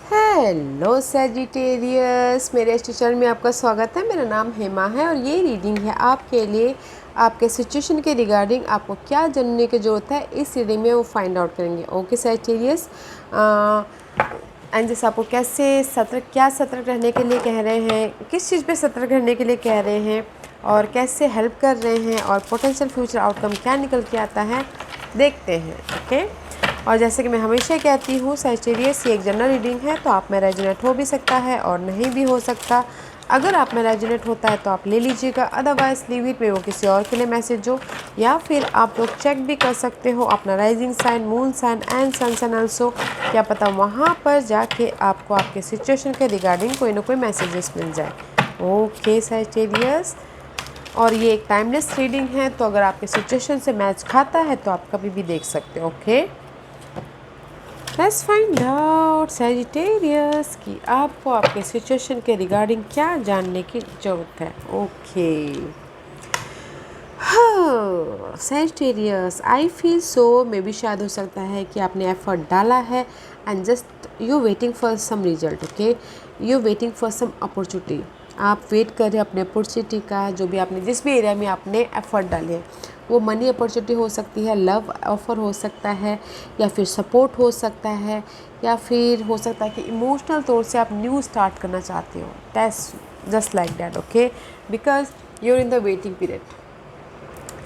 Hello Sagittarius, मेरे इस channel में आपका स्वागत है। मेरा नाम हेमा है और ये रीडिंग है आपके लिए। आपके सिचुएशन के रिगार्डिंग आपको क्या जानने की ज़रूरत है इस रीडिंग में वो फाइंड आउट करेंगे। ओके सैजिटेरियस, एंड जैसे आपको कैसे सतर्क रहने के लिए कह रहे हैं, किस चीज़ पे सतर्क रहने के लिए कह रहे हैं और कैसे हेल्प कर रहे हैं और पोटेंशियल फ्यूचर आउटकम क्या निकल के आता है, देखते हैं। ओके, और जैसे कि मैं हमेशा कहती हूँ सैजिटेरियस, ये एक जनरल रीडिंग है, तो आप में रेजोनेट हो भी सकता है और नहीं भी हो सकता। अगर आप में रेजोनेट होता है तो आप ले लीजिएगा, अदरवाइज लीव इट में वो किसी और के लिए मैसेज हो, या फिर आप लोग चेक भी कर सकते हो अपना rising sign, moon sign and sun sign also. क्या पता वहाँ पर जाके आपको आपके सिचुएशन के रिगार्डिंग कोई ना कोई मैसेजेस मिल जाए। ओके सैजिटेरियस, और ये एक टाइमलेस रीडिंग है, तो अगर आपके सिचुएशन से मैच खाता है तो आप कभी भी देख सकते हो। Okay, let's find out Sagittarius कि आपको आपके सिचुएशन के रिगार्डिंग क्या जानने की ज़रूरत है। Okay, Sagittarius, I feel so, maybe शायद हो सकता है कि आपने एफर्ट डाला है and just you waiting for some result. Okay, you waiting for some opportunity, आप वेट कर रहे हैं अपने अपॉर्चुनिटी का, जो भी आपने जिस भी एरिया में आपने एफर्ट डाले हैं। वो मनी अपॉर्चुनिटी हो सकती है, लव ऑफर हो सकता है, या फिर सपोर्ट हो सकता है, या फिर हो सकता है कि इमोशनल तौर से आप न्यू स्टार्ट करना चाहते हो। That's just like that. Okay, because you're in the waiting period.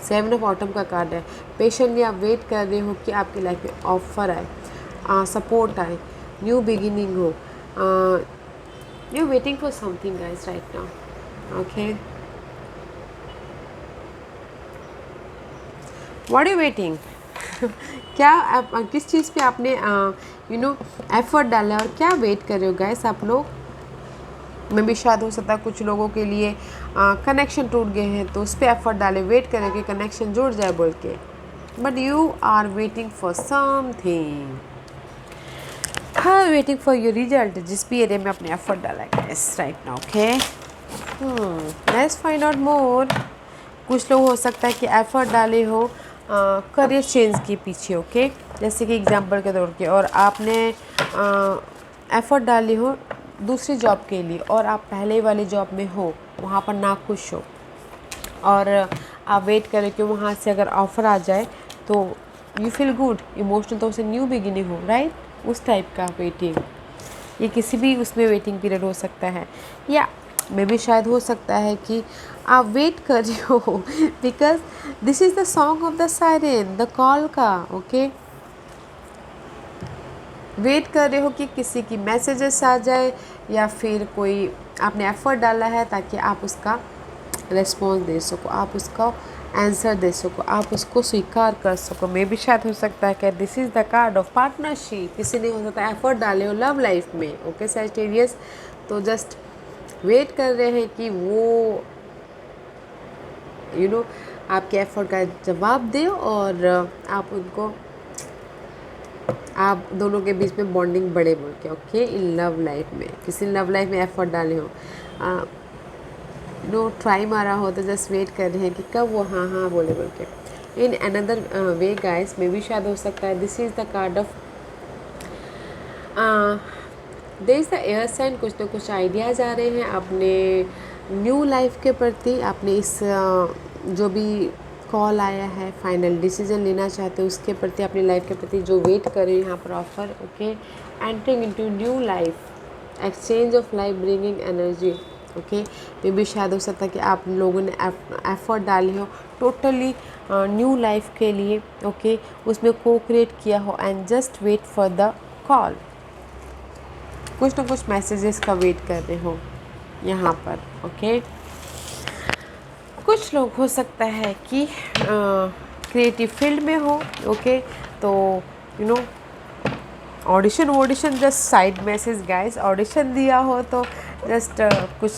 7 of autumn का कार्ड है। पेशेंटली आप वेट कर रहे हो कि आपकी लाइफ में ऑफर आए, सपोर्ट आए, न्यू बिगिनिंग हो। You waiting for something guys right now. Okay, what are you waiting? क्या आप किस चीज़ पे आपने एफर्ट डाला है और क्या वेट कर रहे हो गाइस आप लोग? में भी शायद हो सकता है कुछ लोगों के लिए कनेक्शन टूट गए हैं, तो उस पर एफर्ट डाले, वेट करें कि कनेक्शन जुड़ जाए बोल के, but you are waiting for something. हाँ, वेटिंग फॉर योर रिजल्ट, जिस भी एरिया में अपने एफर्ट डाला है guys right now. Okay, let's find out more. कुछ लोग हो सकता है कि एफर्ट डाले हो करियर चेंज के पीछे। ओके, जैसे कि एग्जांपल के तौर पे, और आपने एफर्ट डाली हो दूसरी जॉब के लिए और आप पहले वाली जॉब में हो, वहाँ पर नाखुश हो और आप वेट करें कि वहाँ से अगर ऑफ़र आ जाए तो यू फील गुड, इमोशनल तौर से न्यू बिगिनिंग हो, राइट? उस टाइप का वेटिंग, ये किसी भी उसमें वेटिंग पीरियड हो सकता है, या मे भी शायद हो सकता है कि आप वेट कर रहे हो because this is the song of the siren, the call का। ओके, वेट कर रहे हो कि किसी की मैसेजेस आ जाए, या फिर कोई आपने एफर्ट डाला है ताकि आप उसका रिस्पॉन्स दे सको, आप उसका आंसर दे सको, आप उसको स्वीकार कर सको। मे भी शायद हो सकता है कि this is the card of partnership, किसी ने हो सकता है एफर्ट डाले हो लव लाइफ में। ओके सैजिटेरियस, तो जस्ट वेट कर रहे हैं कि वो आपके एफर्ट का जवाब दे और आप उनको, आप दोनों के बीच में बॉन्डिंग बढ़े बोल के। ओके, इन लव लाइफ में किसी ने लव लाइफ में एफर्ट डाले हो, ट्राई मारा हो, तो जस्ट वेट कर रहे हैं कि कब वो हाँ हाँ बोले बोल के। इन अनदर वे गाइस, में भी शायद हो सकता है this is the card of there is the air sign. कुछ ना कुछ आइडियाज़ आ रहे हैं अपने न्यू लाइफ के प्रति, आपने इस जो भी कॉल आया है, फाइनल डिसीजन लेना चाहते हो उसके प्रति, अपनी लाइफ के प्रति जो वेट कर रहे हो यहाँ पर offer. Okay, entering into new life, exchange of life bringing energy. Okay, maybe शायद हो सकता है कि आप लोगों ने एफर्ट डाले हो टोटली न्यू लाइफ के लिए। ओके, उसमें को क्रिएट किया हो and just wait for the call, कुछ ना कुछ मैसेजेस का वेट कर रहे हो यहाँ पर। ओके, कुछ लोग हो सकता है कि क्रिएटिव फील्ड में हो। ओके, तो audition just side message guys, audition दिया हो तो जस्ट कुछ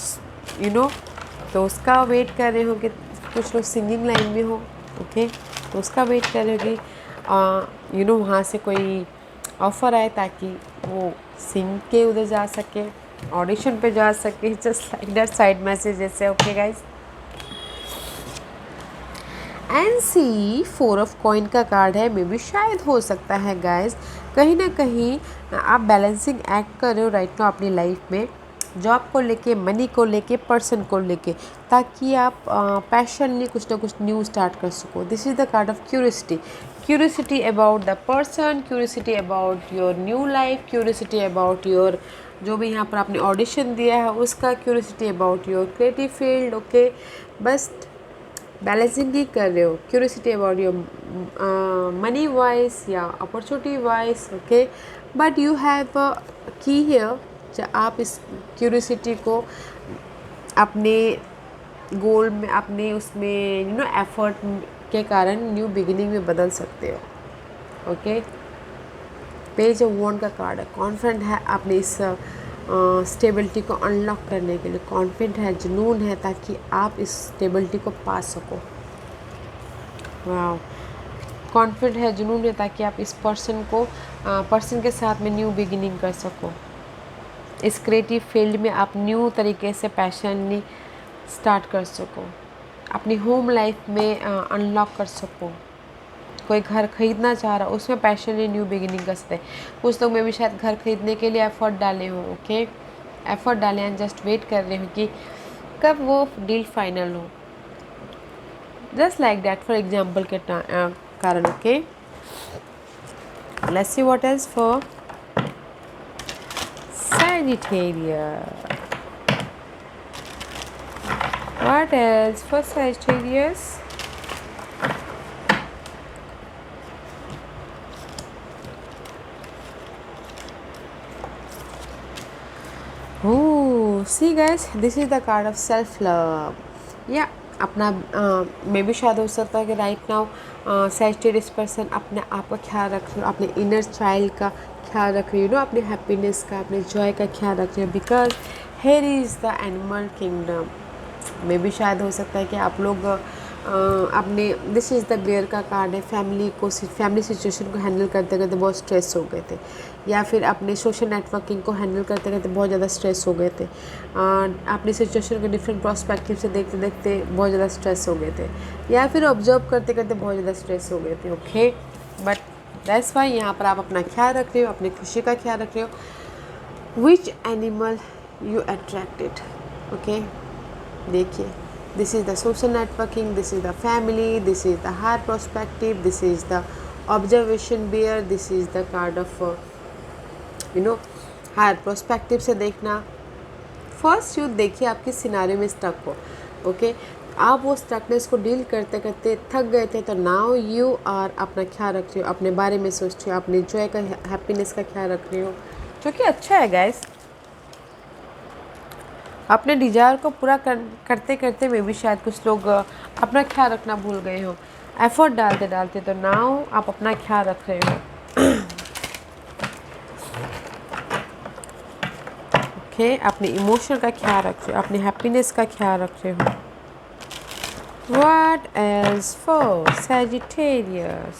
तो उसका वेट कर रहे हो कि कुछ लोग सिंगिंग लाइन में हो। ओके, तो उसका वेट कर रहे हो कि वहाँ से कोई ऑफ़र आए ताकि वो सिंग के उधर जा सके, ऑडिशन पे जा सके, just like that side message जैसे। Okay guys, and C 4 of coin का कार्ड है। मे बी शायद हो सकता है गाइस कहीं ना कहीं आप बैलेंसिंग एक्ट कर रहे हो राइट नाउ अपनी लाइफ में, जॉब को लेके, मनी को लेके, पर्सन को लेके, ताकि आप पैशनली कुछ ना कुछ न्यू स्टार्ट कर सको। This is the card of curiosity. Curiosity about the person, curiosity about your new life, curiosity about your जो भी यहाँ पर आपने ऑडिशन दिया है उसका, curiosity about your creative field. Okay, बस बैलेंसिंग ही कर रहे हो। Curiosity about your money wise या opportunity wise. Okay, but you have key here, आप इस क्यूरियोसिटी को अपने गोल में, अपने उसमें एफर्ट के कारण न्यू बिगिनिंग में बदल सकते हो। ओके, पेज ऑफ वॉन्ड का कार्ड है। कॉन्फिडेंट है आपने इस स्टेबिलिटी को अनलॉक करने के लिए, कॉन्फिडेंट है, जुनून है, ताकि आप इस स्टेबिलिटी को पा सको। वाह, कॉन्फिडेंट है, जुनून है, ताकि आप इस पर्सन के साथ में न्यू बिगिनिंग कर सको। इस क्रिएटिव फील्ड में आप न्यू तरीके से पैशनली स्टार्ट कर सको, अपनी होम लाइफ में अनलॉक कर सको। कोई घर खरीदना चाह रहा, उसमें पैशनली न्यू बिगिनिंग कर सकते हैं। कुछ लोग में भी शायद घर खरीदने के लिए एफर्ट डाले हो। ओके, एफर्ट डाले एंड जस्ट वेट कर रहे हो कि कब वो डील फाइनल हो, just like that, for example के कारण। Okay, let's see what else for Sagittarius. What else for Sagittarius? Oh, see guys, this is the card of self-love. Yeah, अपना मे भी शायद हो सकता है कि राइट नाउ सैजिटेरियस पर्सन अपने आप का ख्याल रख रहे हो, अपने इनर चाइल्ड का ख्याल रख रही हो, अपने हैप्पीनेस का, अपने जॉय का ख्याल रख रहे हो, because here is the animal kingdom. Maybe शायद हो सकता है कि आप लोग अपने, दिस इज़ द बेयर का कार्ड है, फैमिली सिचुएशन को हैंडल करते करते बहुत स्ट्रेस हो गए थे, या फिर अपने सोशल नेटवर्किंग को हैंडल करते करते बहुत ज़्यादा स्ट्रेस हो गए थे, अपनी सिचुएशन को डिफरेंट पर्सपेक्टिव से देखते देखते बहुत ज़्यादा स्ट्रेस हो गए थे, या फिर ऑब्जर्व करते करते बहुत ज़्यादा स्ट्रेस हो गए थे। ओके, बट दैट्स वाई यहाँ पर आप अपना ख्याल रख रहे हो, अपनी खुशी का ख्याल रख रहे हो। Which animal you attracted. Okay, देखिए, this is the social networking, this is the family, this is the higher perspective, this is the observation bear, this is the card of higher perspective से देखना। First you देखिए आपकी scenario में stuck हो। Okay, आप वो stuckness को deal करते करते थक गए थे, तो नाउ यू आर अपना ख्याल रख रहे हो, अपने बारे में सोच रहे हो, अपने जॉय का, हैप्पीनेस का ख्याल रख रहे हो, जो कि अच्छा है गाइस। अपने डिज़ायर को पूरा करते करते में भी शायद कुछ लोग अपना ख्याल रखना भूल गए हो, एफर्ट डालते डालते, तो नाउ आप अपना ख्याल रख रहे हो। ओके, अपने इमोशन का ख्याल रख रहे हो, अपने हैप्पीनेस का ख्याल रख रहे हो। What else for Sagittarius?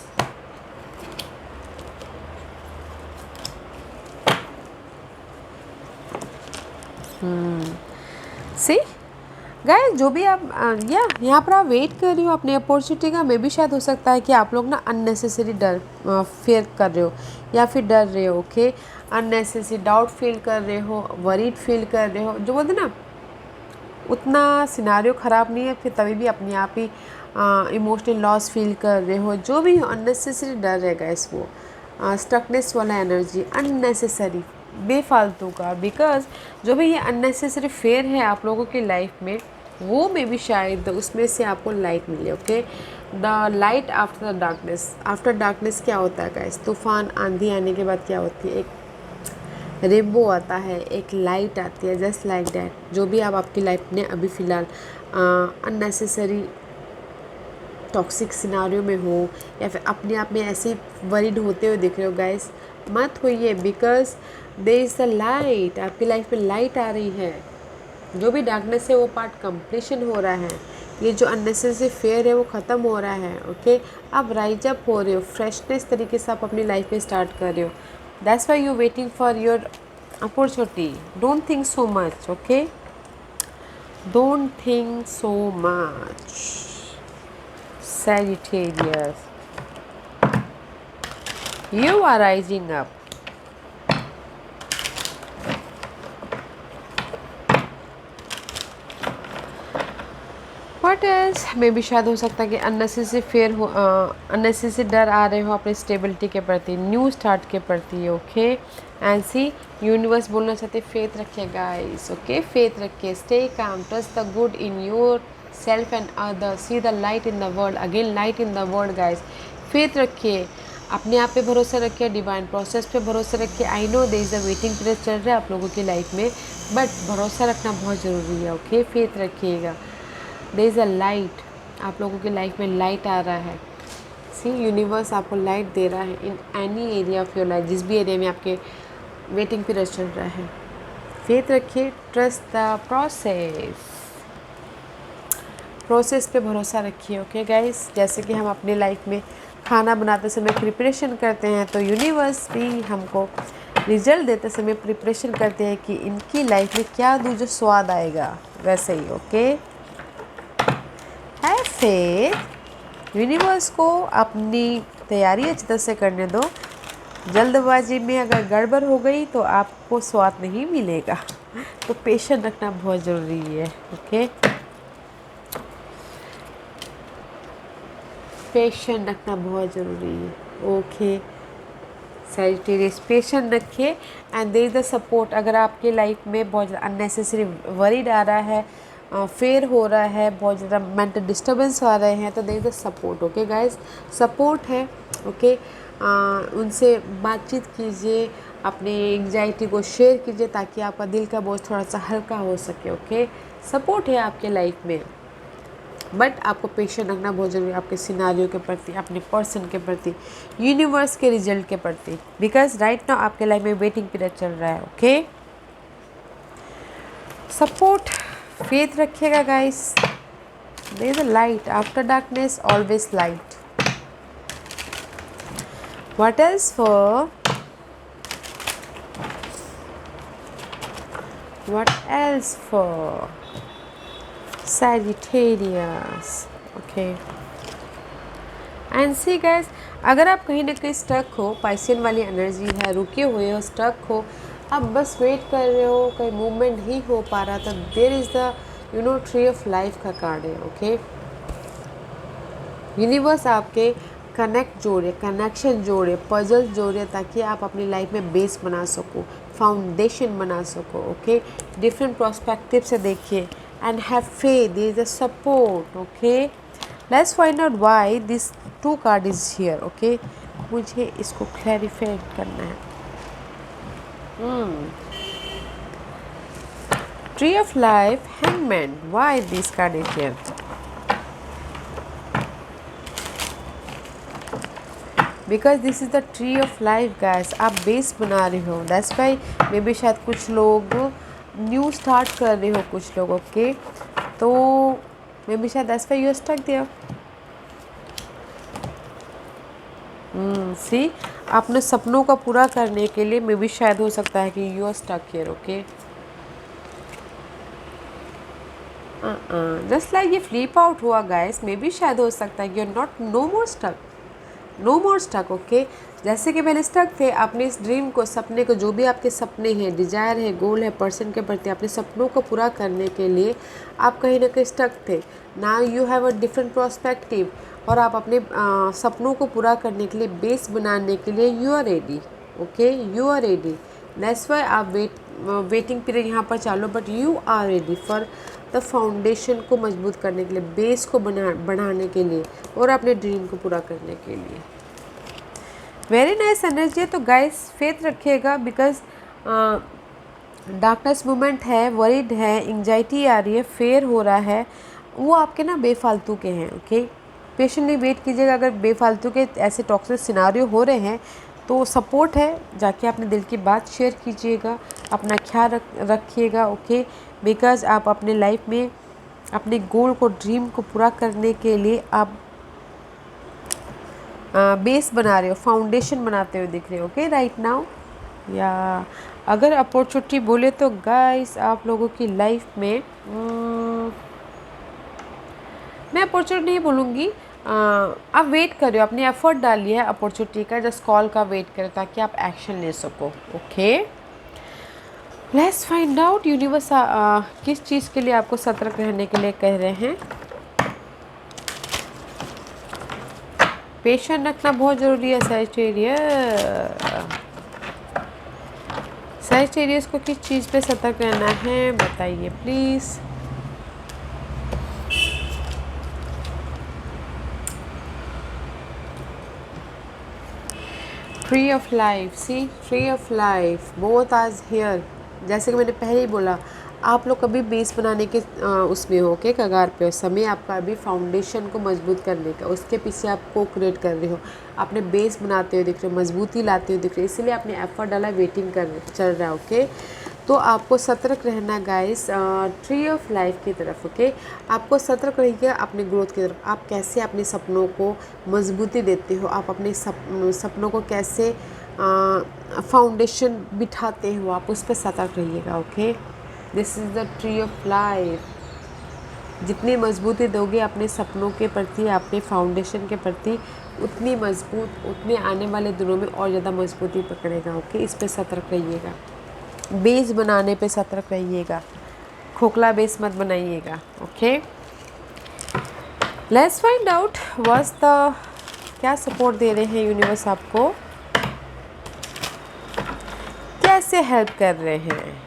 See guys, जो भी आप यहाँ पर आप वेट कर रहे हो अपनी अपॉर्चुनिटी का, मे भी शायद हो सकता है कि आप लोग ना अननेसेसरी डर फेयर कर रहे हो, या फिर डर रहे हो। ओके, अननेसेसरी डाउट फील कर रहे हो, वरीड फील कर रहे हो, जो बोलते ना उतना सिनारियो ख़राब नहीं है, फिर तभी भी अपने आप ही इमोशनल लॉस फील कर रहे हो, जो भी अननेसेसरी डर रहेगा इस वो स्टकनेस वाला एनर्जी, अननेसेसरी बेफालतू का, बिकॉज जो भी ये अननेसेसरी फेयर है आप लोगों की लाइफ में, वो में भी शायद उसमें से आपको लाइट मिले। Okay, the light after the darkness. After darkness क्या होता है गाइस? तूफान, आंधी आने के बाद क्या होती है? एक रेनबो आता है, एक लाइट आती है, जस्ट लाइक डैट। जो भी आप आपकी लाइफ में अभी फ़िलहाल अननेसेसरी टॉक्सिक सिनारियो में हो, या फिर अपने आप में ऐसे वरीड होते हुए दिख रहे हो गाइस, मत होइए, because there is the light. आपकी लाइफ में लाइट आ रही है, जो भी डार्कनेस है वो पार्ट कंप्लीशन हो रहा है, ये जो अननेसेसरी फेयर है वो ख़त्म हो रहा है। ओके, आप राइज अप हो रहे हो, फ्रेशनेस तरीके से आप अपनी लाइफ में स्टार्ट कर रहे हो। That's why you waiting for your opportunity. Don't think so much. Okay, don't think so much. Sagittarius, you are rising up. What else? मे भी शायद हो सकता है कि अननेसेसरी डर आ रहे हो अपने स्टेबिलिटी के प्रति, न्यू स्टार्ट के प्रति. ओके, एंड सी यूनिवर्स बोलना चाहते फेथ रखिए गाइस. ओके, फेथ रखिए, stay calm, trust the good in your self and other, see the light in the world, again light in the world guys. Faith रखिए, अपने आप पे भरोसा रखिए, डिवाइन प्रोसेस पे भरोसा रखिए. I know there is a waiting period चल रहा है आप लोगों की लाइफ में, बट भरोसा रखना बहुत ज़रूरी है. ओके, फेथ रखिएगा. देयर इज़ अ लाइट, आप लोगों की लाइफ में लाइट आ रहा है. सी यूनिवर्स आपको लाइट दे रहा है in any area of your life, जिस भी एरिया में आपके वेटिंग पीरियड चल रहा है. फेथ रखिए, ट्रस्ट द प्रोसेस पे भरोसा रखिए. ओके गाइस, जैसे कि हम अपनी लाइफ में खाना बनाते समय प्रिपरेशन करते हैं, तो यूनिवर्स भी हमको रिजल्ट देते समय प्रिपरेशन करते हैं कि इनकी लाइफ में क्या दूँ जो स्वाद आएगा, वैसे ही. ओके, है फेथ. यूनिवर्स को अपनी तैयारी अच्छी तरह से करने दो. जल्दबाजी में अगर गड़बड़ हो गई तो आपको स्वाद नहीं मिलेगा. तो पेशेंस रखना बहुत ज़रूरी है. ओके, पेशेंस रखना बहुत ज़रूरी है. ओके सैजिटेरियस, पेशेंस रखिए. And there is the support. अगर आपके लाइफ में बहुत ज़्यादा अननेसेसरी वरीड आ रहा है, फेयर हो रहा है, बहुत ज़्यादा मेंटल डिस्टर्बेंस आ रहे हैं, तो there is the support. Okay guys, support है. ओके, उनसे बातचीत कीजिए, अपनी एंग्जाइटी को शेयर कीजिए ताकि आपका दिल का बोझ थोड़ा सा हल्का हो सके. ओके, सपोर्ट है आपके लाइफ में, बट आपको पेशेंस रखना बहुत ज़रूरी है आपके सिनारियो के प्रति, अपने पर्सन के प्रति, यूनिवर्स के रिजल्ट के प्रति. बिकॉज राइट नाउ आपके लाइफ में वेटिंग पीरियड चल रहा है. ओके, सपोर्ट, फेथ रखिएगा guys. There is a light after darkness, always light. What else for Sagittarius. Okay, and see guys, अगर आप कहीं ना कहीं स्टक हो, पाइसियन वाली एनर्जी है, रुके हुए हो, स्टक हो, आप बस वेट कर रहे हो, कहीं मूवमेंट नहीं हो पा रहा, तो there is the tree of life का कार्ड है. ओके, यूनिवर्स आपके कनेक्शन जोड़े, पजल जोड़े, ताकि आप अपनी लाइफ में बेस बना सको, फाउंडेशन बना सको. ओके, डिफरेंट प्रोस्पेक्टिव से देखिए. And have faith, there is a support. Okay, let's find out why this 2 card is here. Okay, मुझे इसको क्लैरिफाई करना है. Tree of life, hangman, why this card is here. Because this is the tree of life guys. आप base बना रहे हो, that's why may be शायद कुछ लोग न्यू स्टार्ट कर रहे हो, कुछ लोग. ओके, तो मे बी शायद that's why you are stuck there. See, अपने सपनों को पूरा करने के लिए मे बी शायद हो सकता है कि you are stuck here. Okay, just like ये फ्लिप आउट हुआ गाइस, मे बी शायद हो सकता है कि you are not no more stuck. Okay, जैसे कि पहले स्टक थे अपने इस ड्रीम को, सपने को, जो भी आपके सपने हैं, डिजायर है, गोल है, पर्सन के प्रति, अपने सपनों को पूरा करने के लिए आप कहीं ना कहीं स्टक थे. Now you have a different prospective, और आप अपने सपनों को पूरा करने के लिए, बेस बनाने के लिए you are ready. Okay, you are ready. That's why आप वेटिंग पीरियड यहाँ पर चालू, but you are ready for the foundation को मजबूत करने के लिए, बेस को बढ़ाने के लिए, और अपने ड्रीम को पूरा करने के लिए. वेरी नाइस एनर्जी है. तो गाइस फेथ रखिएगा, बिकॉज डार्कनेस मोमेंट है, वरीड है, एंग्जाइटी आ रही है, फेयर हो रहा है, वो आपके ना बेफालतू के हैं. ओके, पेशेंटली वेट कीजिएगा. अगर बेफालतू के ऐसे टॉक्सिक सिनारियो हो रहे हैं तो सपोर्ट है, जाके अपने दिल की बात शेयर कीजिएगा, अपना ख्याल रखिएगा. ओके, बिकॉज आप अपने लाइफ में अपने गोल को, ड्रीम को पूरा करने के लिए आप बेस बना रहे हो, फाउंडेशन बनाते हुए दिख रहे हो. Okay, right now. या अगर अपॉर्चुनिटी बोले तो गाइस आप लोगों की लाइफ में मैं अपॉर्चुनिटी नहीं बोलूँगी, आप वेट कर रहे हो, अपनी एफर्ट डालिए है अपॉर्चुनिटी का, जस्ट कॉल का वेट करें ताकि आप एक्शन ले सको। Okay, let's find out universe किस चीज़ के लिए आपको सतर्क रहने के लिए कह रहे हैं। पेशेंस रखना बहुत ज़रूरी है सैजिटेरियस को किस चीज़ पे सतर्क रहना है बताइए please. Tree of life, see tree of life both आज हियर। जैसे कि मैंने पहले ही बोला, आप लोग कभी बेस बनाने के उसमें हो के कगार पे हो, समय आपका अभी फाउंडेशन को मजबूत करने का, उसके पीछे आप को क्रिएट कर रहे हो, आपने बेस बनाते हुए दिख रहे हो, मजबूती लाते हुए दिख रहे हो, इसीलिए आपने एफर्ट डाला, वेटिंग कर चल रहा है। ओके, तो आपको सतर्क रहना गाइस ट्री ऑफ लाइफ की तरफ। ओके, आपको सतर्क रहिएगा अपने ग्रोथ की तरफ। आप कैसे अपने सपनों को मजबूती देते हो, आप अपने सपनों को कैसे फाउंडेशन बिठाते हो, आप उस पर सतर्क रहिएगा। Okay, this is the tree of life. जितनी मजबूती दोगे अपने सपनों के प्रति, अपने फाउंडेशन के प्रति, उतनी मजबूत, उतने आने वाले दिनों में और ज़्यादा मजबूती पकड़ेगा। ओके, इस पे सतर्क रहिएगा, बेस बनाने पे सतर्क रहिएगा, खोखला बेस मत बनाइएगा। Okay, let's find out what's the क्या सपोर्ट दे रहे हैं यूनिवर्स आपको, कैसे हेल्प कर रहे हैं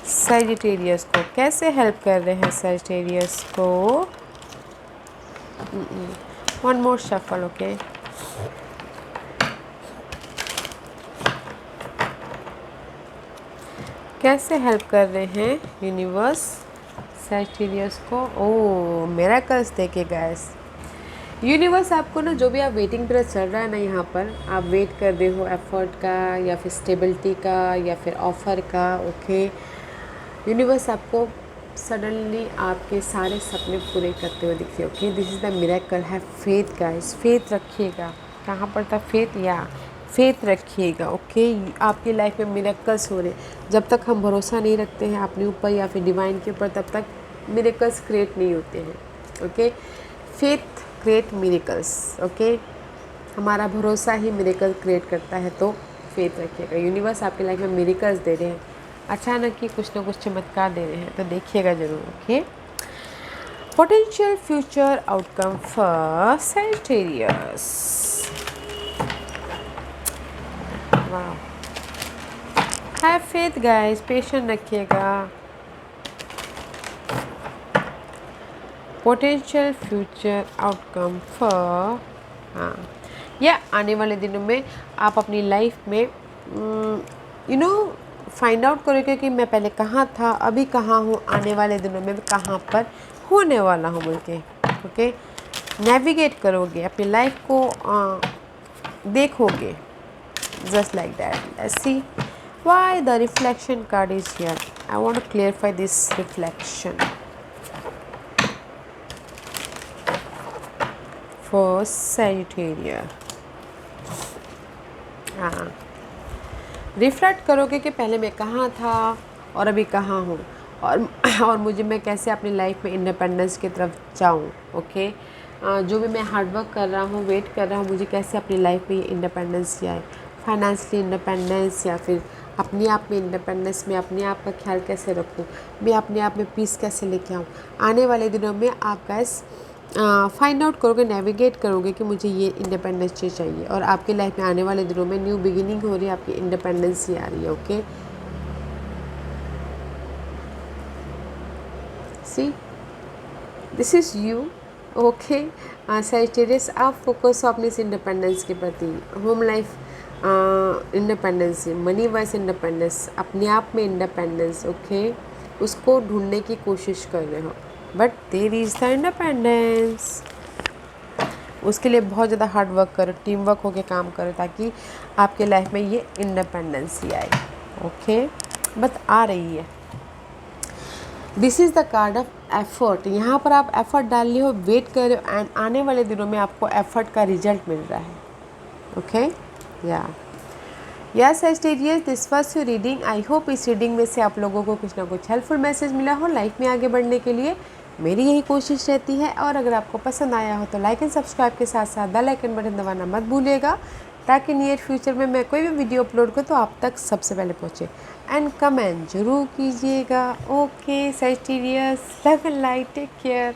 सैजिटेरियस को, कैसे हेल्प कर रहे हैं सैजिटेरियस को। One more shuffle. ओके, कैसे हेल्प कर रहे हैं यूनिवर्स सैजिटेरियस को। ओ मिरेकल्स देखे गाइस, यूनिवर्स आपको ना, जो भी आप वेटिंग पीरियड चल रहा है ना, यहाँ पर आप वेट कर रहे हो एफर्ट का या फिर स्टेबिलिटी का या फिर ऑफ़र का। ओके, यूनिवर्स आपको सडनली आपके सारे सपने पूरे करते हुए दिखते। Okay, this is the miracle. है फेथ गाइस, फेथ रखिएगा। कहाँ पर था फेथ, या फेथ रखिएगा। ओके, आपकी लाइफ में मिरेकल्स हो रहे। जब तक हम भरोसा नहीं रखते हैं अपने ऊपर या फिर डिवाइन के ऊपर, तब तक मिरेकल्स क्रिएट नहीं होते हैं। Okay, faith create miracles. Okay, हमारा भरोसा ही मिरेकल क्रिएट करता है, तो फेथ रखिएगा। यूनिवर्स आपकी लाइफ में मिरेकल्स दे रहे हैं, अचानक ही कुछ ना कुछ चमत्कार दे रहे हैं, तो देखिएगा ज़रूर। Okay, potential future outcome for Sagittarius. वाह, हैव फेथ गाइस, पेशेंस रखिएगा। पोटेंशियल फ्यूचर आउटकम फॉर, हाँ, या आने वाले दिनों में आप अपनी लाइफ में फाइंड आउट करोगे कि मैं पहले कहाँ था, अभी कहाँ हूँ, आने वाले दिनों में कहाँ पर होने वाला हूँ बोल के। ओके, नेविगेट करोगे, अपनी लाइफ को देखोगे, just like that. Let's see why the reflection card is here. I want to clarify this reflection for Sagittarius. हाँ, रिफ्लेक्ट करोगे कि पहले मैं कहाँ था और अभी कहाँ हूँ, और मुझे मैं कैसे अपनी लाइफ में इंडिपेंडेंस की तरफ जाऊँ। ओके, जो भी मैं हार्डवर्क कर रहा हूँ, वेट कर रहा हूँ, मुझे कैसे अपनी लाइफ में इंडिपेंडेंस आए, फाइनेंशियली इंडिपेंडेंस या फिर अपने आप में इंडिपेंडेंस, में अपने आप का ख्याल कैसे रखूँ, मैं अपने आप में पीस कैसे लेके आऊँ। आने वाले दिनों में आप गाइस फाइंड आउट करोगे, नेविगेट करोगे कि मुझे ये इंडिपेंडेंस चाहिए, और आपकी लाइफ में आने वाले दिनों में न्यू बिगिनिंग हो रही है, आपकी इंडिपेंडेंस ही आ रही है। Okay, see this is you. Okay, Sagittarius, आप फोकस हो अपनी इस इंडिपेंडेंस के प्रति, home life independence, money wise independence, अपने आप में इंडिपेंडेंस। ओके, उसको ढूंढने की कोशिश कर रहे हो, but there is the independence. उसके लिए बहुत ज़्यादा हार्ड वर्क करो, टीम वर्क होकर काम करो, ताकि आपके लाइफ में ये इंडिपेंडेंस ही आए। ओके, बस आ रही है। This is the card of effort. यहाँ पर आप एफर्ट डाल रहे हो, वेट कर रहे हो, एंड आने वाले दिनों में आपको एफर्ट का रिजल्ट मिल रहा है। ओके, या Sagittarius, this was reading. I hope इस रीडिंग में से आप लोगों को कुछ ना कुछ हेल्पफुल मैसेज मिला हो लाइफ में आगे बढ़ने के लिए। मेरी यही कोशिश रहती है। और अगर आपको पसंद आया हो तो लाइक एंड सब्सक्राइब के साथ साथ बेल आइकन बटन दबाना मत भूलिएगा, ताकि नियर फ्यूचर में मैं कोई भी वीडियो अपलोड करूँ तो आप तक सबसे पहले पहुँचे। एंड कमेंट ज़रूर कीजिएगा। Okay Sagittarius, love and light, take care.